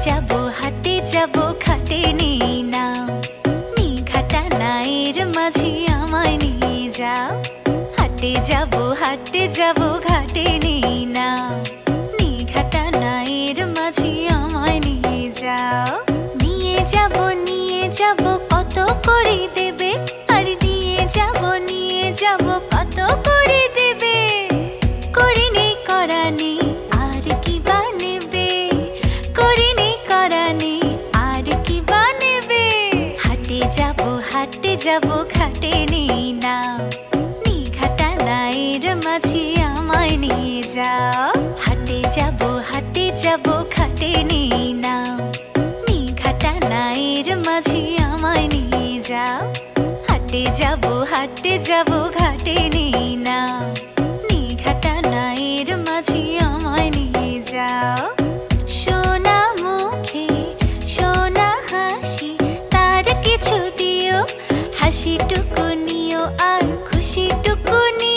হাটে যাব খাটে নেই নাও, নিঘাটা নায়ের মাঝি আমায় নিয়ে যাও। হাটে যাব ঘাটে নেই নাও, নিঘাটা নায়ের মাঝি আমায় নিয়ে যাও। নিয়ে যাব কত করে দেবে, আর নিয়ে যাব কত করে দেবে। করিনি করানি আর কি বা নেবে, করিনি করানি আর কি বা নেবে। হাটে যাব ঘাটে নেই নাও, নিঘাটা নায়ের মাঝি আমায় নিয়ে যাও। হাটে যাব ঘাটে নেই নাও, নিঘাটা নায়ের মাঝি আমায় নিয়ে যাও। হাটে যাব ঘাটে নেই নাও, নিঘাটা নায়ের মাঝি আমায় নিয়ে যাও। সোনা মুখে সোনা হাসি, তার কিছু দিও, হাসিটুকু নিও আর খুশিটুকু নিও।